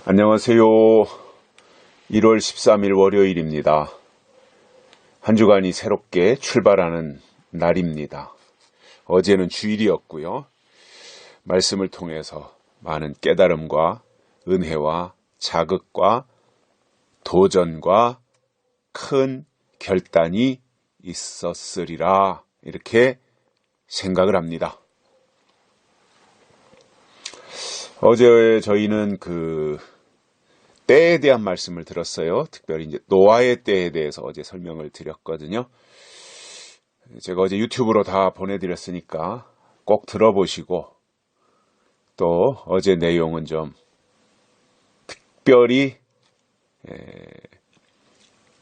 안녕하세요. 1월 13일 월요일입니다. 한 주간이 새롭게 출발하는 날입니다. 어제는 주일이었고요. 말씀을 통해서 많은 깨달음과 은혜와 자극과 도전과 큰 결단이 있었으리라 이렇게 생각을 합니다. 어제 저희는 때에 대한 말씀을 들었어요. 특별히 이제 노아의 때에 대해서 어제 설명을 드렸거든요. 제가 어제 유튜브로 다 보내드렸으니까 꼭 들어보시고, 또 어제 내용은 좀 특별히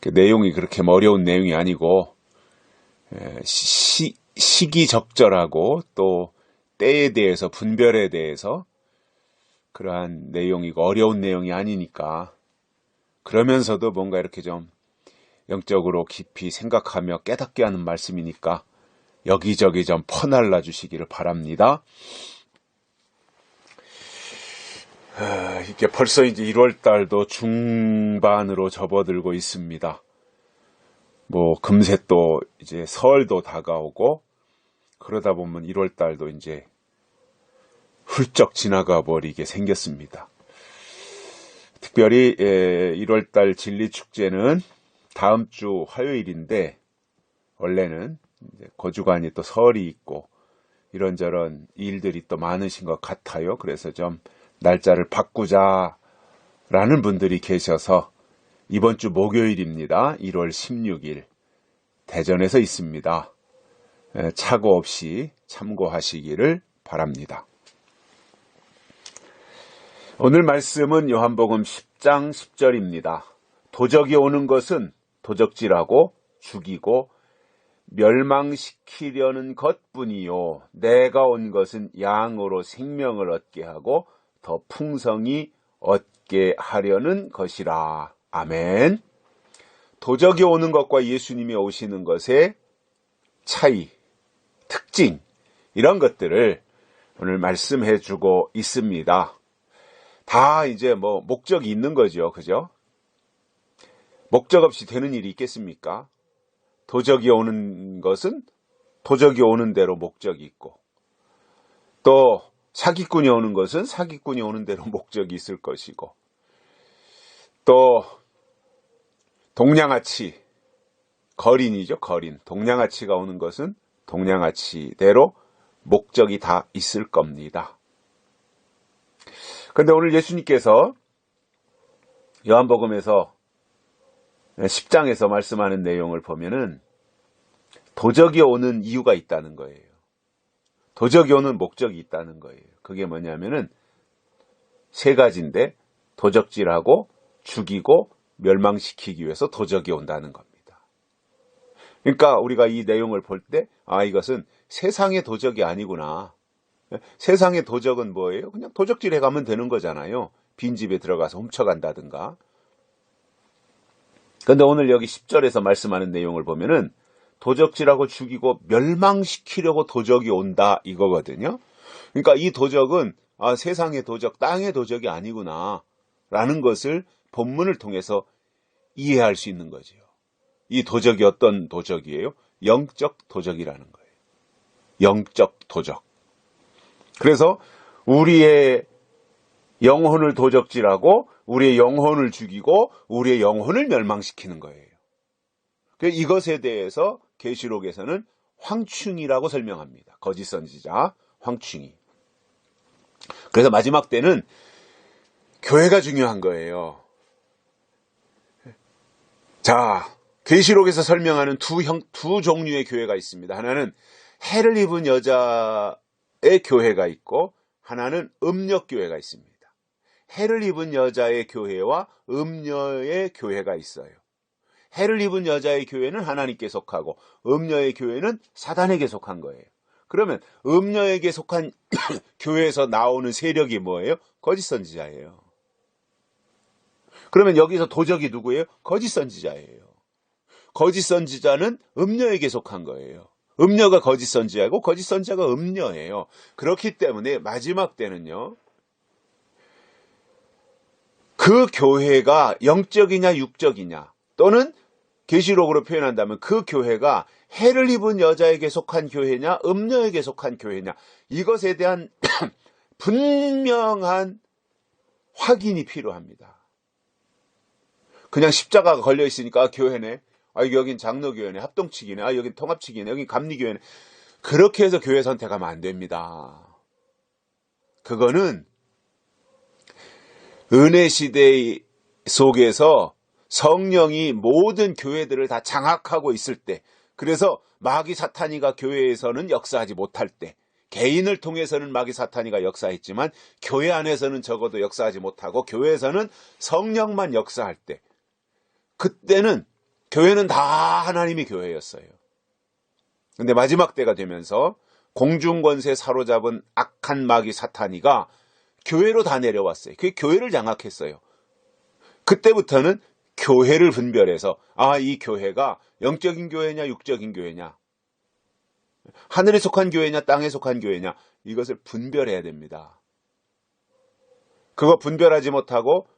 그 내용이 그렇게 어려운 내용이 아니고 시기적절하고 또 때에 대해서, 분별에 대해서 그러한 내용이고 어려운 내용이 아니니까, 그러면서도 뭔가 이렇게 좀 영적으로 깊이 생각하며 깨닫게 하는 말씀이니까 여기저기 좀 퍼날라 주시기를 바랍니다. 이게 벌써 이제 1월 달도 중반으로 접어들고 있습니다. 금세 또 이제 설도 다가오고, 그러다 보면 1월 달도 이제 훌쩍 지나가 버리게 생겼습니다. 특별히 1월 달 진리축제는 다음 주 화요일인데, 원래는 이제 거주간이 또 설이 있고 이런저런 일들이 또 많으신 것 같아요. 그래서 좀 날짜를 바꾸자라는 분들이 계셔서 이번 주 목요일입니다. 1월 16일 대전에서 있습니다. 착오 없이 참고하시기를 바랍니다. 오늘 말씀은 요한복음 10장 10절입니다. 도적이 오는 것은 도적질하고 죽이고 멸망시키려는 것뿐이요, 내가 온 것은 양으로 생명을 얻게 하고 더 풍성히 얻게 하려는 것이라. 아멘. 도적이 오는 것과 예수님이 오시는 것의 차이, 특징, 이런 것들을 오늘 말씀해 주고 있습니다. 다 이제 목적이 있는 거죠. 그죠? 목적 없이 되는 일이 있겠습니까? 도적이 오는 것은 도적이 오는 대로 목적이 있고, 또 사기꾼이 오는 것은 사기꾼이 오는 대로 목적이 있을 것이고, 또 동냥아치, 거린이죠. 거린. 동냥아치가 오는 것은 동냥아치대로 목적이 다 있을 겁니다. 그런데 오늘 예수님께서 요한복음에서 10장에서 말씀하는 내용을 보면은 도적이 오는 이유가 있다는 거예요. 도적이 오는 목적이 있다는 거예요. 그게 뭐냐면은 세 가지인데, 도적질하고 죽이고 멸망시키기 위해서 도적이 온다는 겁니다. 그러니까 우리가 이 내용을 볼 때, 이것은 세상의 도적이 아니구나. 세상의 도적은 뭐예요? 그냥 도적질해 가면 되는 거잖아요. 빈집에 들어가서 훔쳐간다든가. 그런데 오늘 여기 10절에서 말씀하는 내용을 보면은 도적질하고 죽이고 멸망시키려고 도적이 온다, 이거거든요. 그러니까 이 도적은 세상의 도적, 땅의 도적이 아니구나 라는 것을 본문을 통해서 이해할 수 있는 거죠. 이 도적이 어떤 도적이에요? 영적 도적이라는 거예요. 영적 도적. 그래서 우리의 영혼을 도적질하고 우리의 영혼을 죽이고 우리의 영혼을 멸망시키는 거예요. 이것에 대해서 계시록에서는 황충이라고 설명합니다. 거짓 선지자 황충이. 그래서 마지막 때는 교회가 중요한 거예요. 자, 계시록에서 설명하는 두 종류의 교회가 있습니다. 하나는 해를 입은 여자의 교회가 있고, 하나는 음녀 교회가 있습니다. 해를 입은 여자의 교회와 음녀의 교회가 있어요. 해를 입은 여자의 교회는 하나님께 속하고 음녀의 교회는 사단에게 속한 거예요. 그러면 음녀에게 속한 교회에서 나오는 세력이 뭐예요? 거짓 선지자예요. 그러면 여기서 도적이 누구예요? 거짓 선지자예요. 거짓 선지자는 음녀에게 속한 거예요. 음녀가 거짓 선지자고 거짓 선지자가 음녀예요. 그렇기 때문에 마지막 때는요, 그 교회가 영적이냐 육적이냐, 또는 계시록으로 표현한다면 그 교회가 해를 입은 여자에게 속한 교회냐 음녀에게 속한 교회냐, 이것에 대한 분명한 확인이 필요합니다. 그냥 십자가가 걸려 있으니까 교회네, 여긴 장로교회네, 합동치기네, 여긴 통합치기네, 여긴 감리교회네, 그렇게 해서 교회 선택하면 안 됩니다. 그거는 은혜 시대 속에서 성령이 모든 교회들을 다 장악하고 있을 때, 그래서 마귀 사탄이가 교회에서는 역사하지 못할 때, 개인을 통해서는 마귀 사탄이가 역사했지만 교회 안에서는 적어도 역사하지 못하고 교회에서는 성령만 역사할 때, 그때는 교회는 다 하나님의 교회였어요. 근데 마지막 때가 되면서 공중권세 사로잡은 악한 마귀 사탄이가 교회로 다 내려왔어요. 그게 교회를 장악했어요. 그때부터는 교회를 분별해서 이 교회가 영적인 교회냐 육적인 교회냐, 하늘에 속한 교회냐 땅에 속한 교회냐, 이것을 분별해야 됩니다. 그거 분별하지 못하고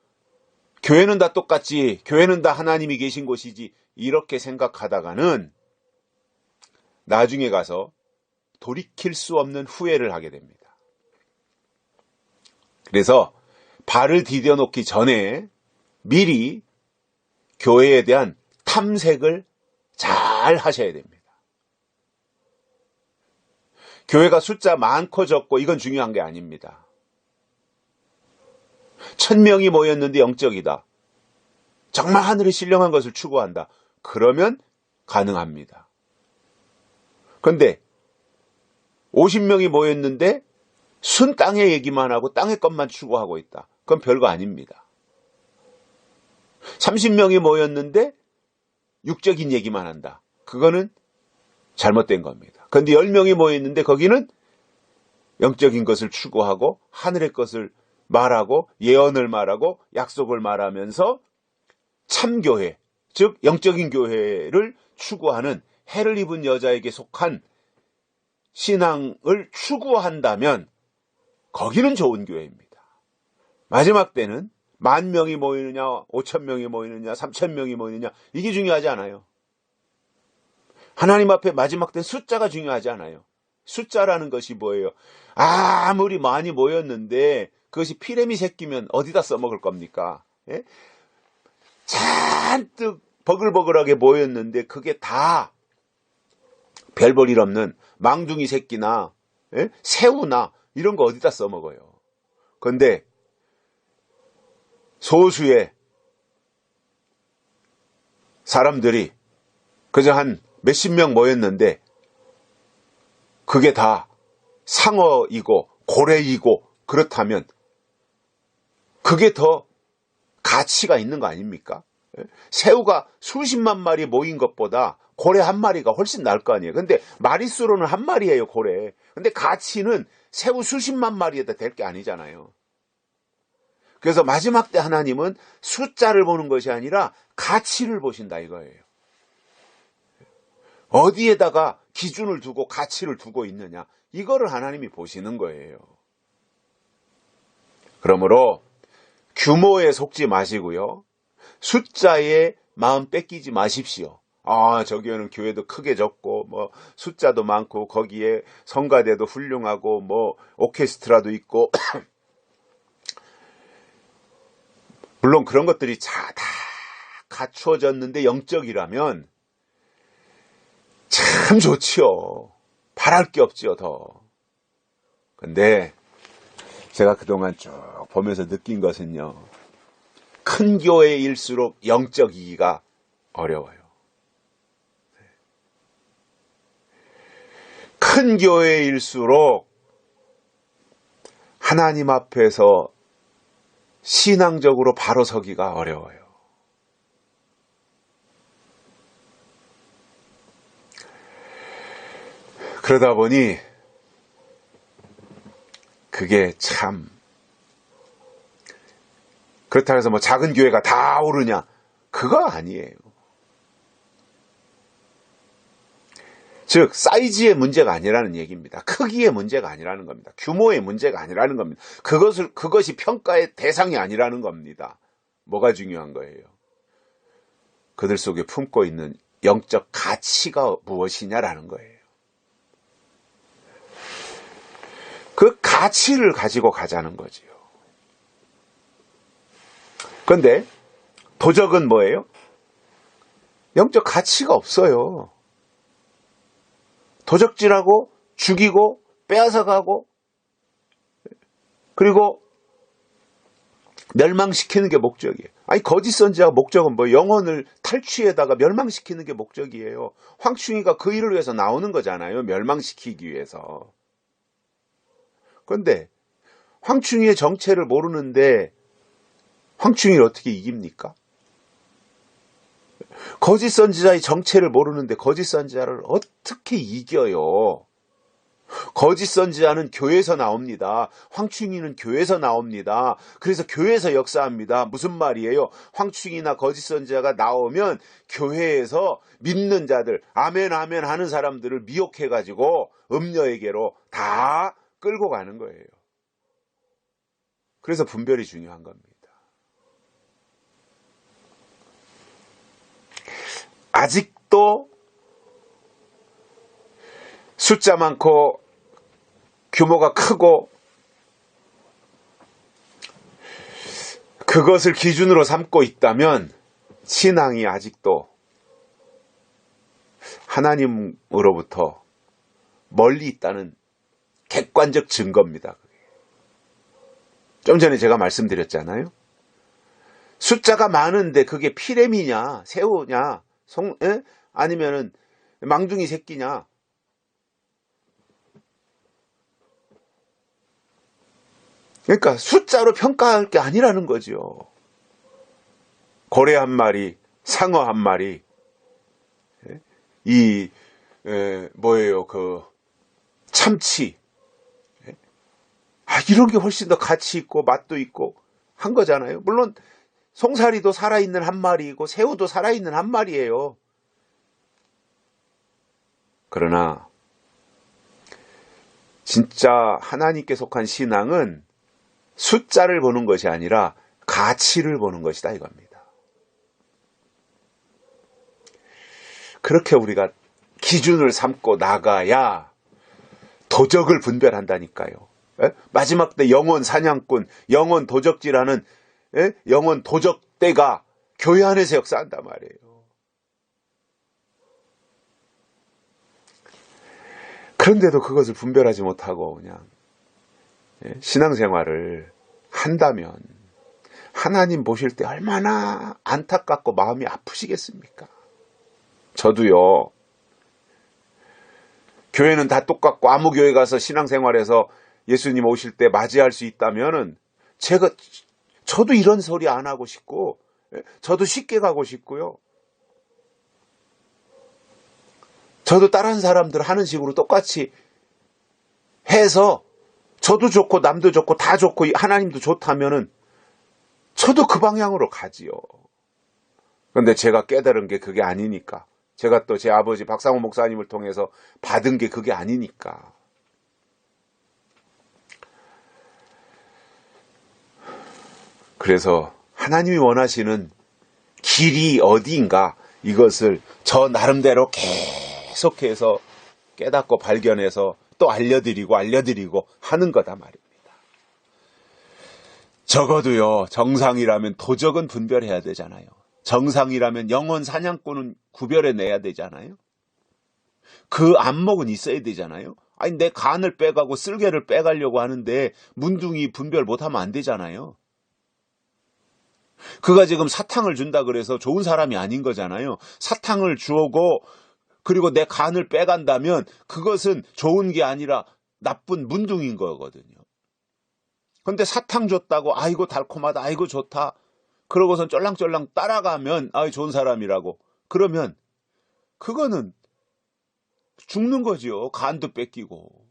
교회는 다 똑같지, 교회는 다 하나님이 계신 곳이지, 이렇게 생각하다가는 나중에 가서 돌이킬 수 없는 후회를 하게 됩니다. 그래서 발을 디뎌 놓기 전에 미리 교회에 대한 탐색을 잘 하셔야 됩니다. 교회가 숫자 많고 적고 이건 중요한 게 아닙니다. 1000명이 모였는데 영적이다, 정말 하늘에 신령한 것을 추구한다, 그러면 가능합니다. 그런데 50명이 모였는데 순 땅의 얘기만 하고 땅의 것만 추구하고 있다, 그건 별거 아닙니다. 30명이 모였는데 육적인 얘기만 한다, 그거는 잘못된 겁니다. 그런데 10명이 모였는데 거기는 영적인 것을 추구하고 하늘의 것을 말하고 예언을 말하고 약속을 말하면서 참교회, 즉 영적인 교회를 추구하는 해를 입은 여자에게 속한 신앙을 추구한다면 거기는 좋은 교회입니다. 마지막 때는 10,000명이 모이느냐 5,000명이 모이느냐 3,000명이 모이느냐 이게 중요하지 않아요. 하나님 앞에 마지막 때는 숫자가 중요하지 않아요. 숫자라는 것이 뭐예요? 아무리 많이 모였는데 그것이 피레미 새끼면 어디다 써먹을 겁니까? 예? 잔뜩 버글버글하게 모였는데 그게 다 별 볼 일 없는 망둥이 새끼나 새우나 이런 거 어디다 써먹어요. 그런데 소수의 사람들이 그저 한 몇십 명 모였는데 그게 다 상어이고 고래이고 그렇다면 그게 더 가치가 있는 거 아닙니까? 새우가 수십만 마리 모인 것보다 고래 한 마리가 훨씬 나을 거 아니에요. 근데 마리수로는 한 마리예요, 고래. 근데 가치는 새우 수십만 마리에다 될 게 아니잖아요. 그래서 마지막 때 하나님은 숫자를 보는 것이 아니라 가치를 보신다 이거예요. 어디에다가 기준을 두고 가치를 두고 있느냐, 이거를 하나님이 보시는 거예요. 그러므로 규모에 속지 마시고요, 숫자에 마음 뺏기지 마십시오. 저 교회는 교회도 크게 적고 숫자도 많고 거기에 성가대도 훌륭하고 오케스트라도 있고 물론 그런 것들이 다 갖추어졌는데 영적이라면 참 좋지요. 바랄 게 없지요, 더. 근데 제가 그동안 쭉 보면서 느낀 것은요, 큰 교회일수록 영적이기가 어려워요. 큰 교회일수록 하나님 앞에서 신앙적으로 바로 서기가 어려워요. 그러다 보니 그게 참, 그렇다고 해서 작은 교회가 다 오르냐, 그거 아니에요. 즉 사이즈의 문제가 아니라는 얘기입니다. 크기의 문제가 아니라는 겁니다. 규모의 문제가 아니라는 겁니다. 그것이 평가의 대상이 아니라는 겁니다. 뭐가 중요한 거예요? 그들 속에 품고 있는 영적 가치가 무엇이냐라는 거예요. 그 가치를 가지고 가자는 거지요. 그런데 도적은 뭐예요? 영적 가치가 없어요. 도적질하고 죽이고 빼앗아가고 그리고 멸망시키는 게 목적이에요. 아니 거짓 선지자 목적은 뭐 영혼을 탈취에다가 멸망시키는 게 목적이에요. 황충이가 그 일을 위해서 나오는 거잖아요. 멸망시키기 위해서. 그런데 황충이의 정체를 모르는데 황충이를 어떻게 이깁니까? 거짓 선지자의 정체를 모르는데 거짓 선지자를 어떻게 이겨요? 거짓 선지자는 교회에서 나옵니다. 황충이는 교회에서 나옵니다. 그래서 교회에서 역사합니다. 무슨 말이에요? 황충이나 거짓 선지자가 나오면 교회에서 믿는 자들, 아멘 아멘 하는 사람들을 미혹해가지고 음녀에게로 다 끌고 가는 거예요. 그래서 분별이 중요한 겁니다. 아직도 숫자 많고 규모가 크고 그것을 기준으로 삼고 있다면 신앙이 아직도 하나님으로부터 멀리 있다는 객관적 증거입니다. 좀 전에 제가 말씀드렸잖아요. 숫자가 많은데 그게 피레미냐 새우냐 아니면은 망둥이 새끼냐. 그러니까 숫자로 평가할 게 아니라는 거죠. 고래 한 마리, 상어 한 마리, 뭐예요, 참치. 이런 게 훨씬 더 가치 있고 맛도 있고 한 거잖아요. 물론 송사리도 살아있는 한 마리이고 새우도 살아있는 한 마리예요. 그러나 진짜 하나님께 속한 신앙은 숫자를 보는 것이 아니라 가치를 보는 것이다 이겁니다. 그렇게 우리가 기준을 삼고 나가야 도적을 분별한다니까요. 마지막 때 영혼 사냥꾼, 영혼 도적질하는 영혼 도적대가 교회 안에서 역사한단 말이에요. 그런데도 그것을 분별하지 못하고 그냥 신앙생활을 한다면 하나님 보실 때 얼마나 안타깝고 마음이 아프시겠습니까? 저도요. 교회는 다 똑같고 아무 교회 가서 신앙생활에서 예수님 오실 때 맞이할 수 있다면은 저도 이런 소리 안 하고 싶고 저도 쉽게 가고 싶고요. 저도 다른 사람들 하는 식으로 똑같이 해서 저도 좋고 남도 좋고 다 좋고 하나님도 좋다면은 저도 그 방향으로 가지요. 그런데 제가 깨달은 게 그게 아니니까. 제가 또 제 아버지 박상호 목사님을 통해서 받은 게 그게 아니니까. 그래서 하나님이 원하시는 길이 어디인가 이것을 저 나름대로 계속해서 깨닫고 발견해서 또 알려드리고 하는 거다 말입니다. 적어도요, 정상이라면 도적은 분별해야 되잖아요. 정상이라면 영혼 사냥꾼은 구별해내야 되잖아요. 그 안목은 있어야 되잖아요. 아니 내 간을 빼가고 쓸개를 빼가려고 하는데 문둥이 분별 못하면 안 되잖아요. 그가 지금 사탕을 준다 그래서 좋은 사람이 아닌 거잖아요. 사탕을 주고 그리고 내 간을 빼간다면 그것은 좋은 게 아니라 나쁜 문둥인 거거든요. 그런데 사탕 줬다고 아이고 달콤하다 아이고 좋다 그러고선 쫄랑쫄랑 따라가면 좋은 사람이라고 그러면 그거는 죽는 거지요. 간도 뺏기고.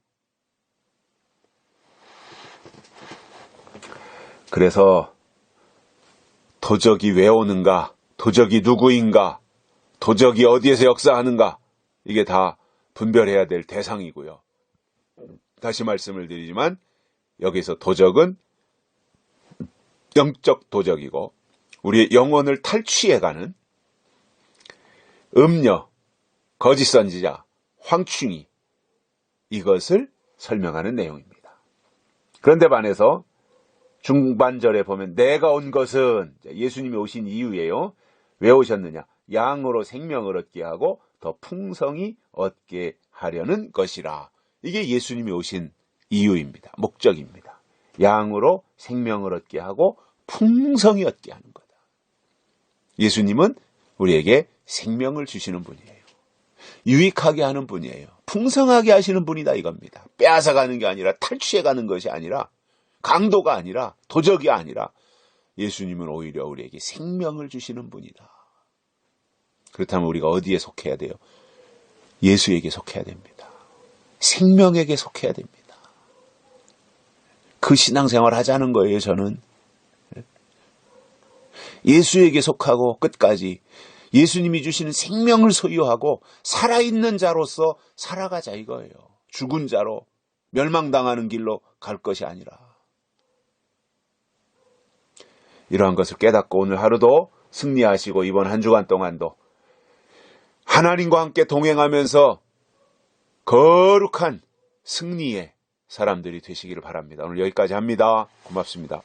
그래서 도적이 왜 오는가, 도적이 누구인가, 도적이 어디에서 역사하는가 이게 다 분별해야 될 대상이고요. 다시 말씀을 드리지만 여기서 도적은 영적 도적이고 우리의 영혼을 탈취해가는 음녀, 거짓 선지자, 황충이, 이것을 설명하는 내용입니다. 그런데 반해서 중반절에 보면 내가 온 것은, 예수님이 오신 이유예요. 왜 오셨느냐? 양으로 생명을 얻게 하고 더 풍성히 얻게 하려는 것이라. 이게 예수님이 오신 이유입니다. 목적입니다. 양으로 생명을 얻게 하고 풍성히 얻게 하는 거다. 예수님은 우리에게 생명을 주시는 분이에요. 유익하게 하는 분이에요. 풍성하게 하시는 분이다 이겁니다. 빼앗아가는 게 아니라, 탈취해가는 것이 아니라, 강도가 아니라, 도적이 아니라, 예수님은 오히려 우리에게 생명을 주시는 분이다. 그렇다면 우리가 어디에 속해야 돼요? 예수에게 속해야 됩니다. 생명에게 속해야 됩니다. 그 신앙생활 하자는 거예요, 저는. 예수에게 속하고 끝까지 예수님이 주시는 생명을 소유하고 살아있는 자로서 살아가자 이거예요. 죽은 자로 멸망당하는 길로 갈 것이 아니라. 이러한 것을 깨닫고 오늘 하루도 승리하시고 이번 한 주간 동안도 하나님과 함께 동행하면서 거룩한 승리의 사람들이 되시기를 바랍니다. 오늘 여기까지 합니다. 고맙습니다.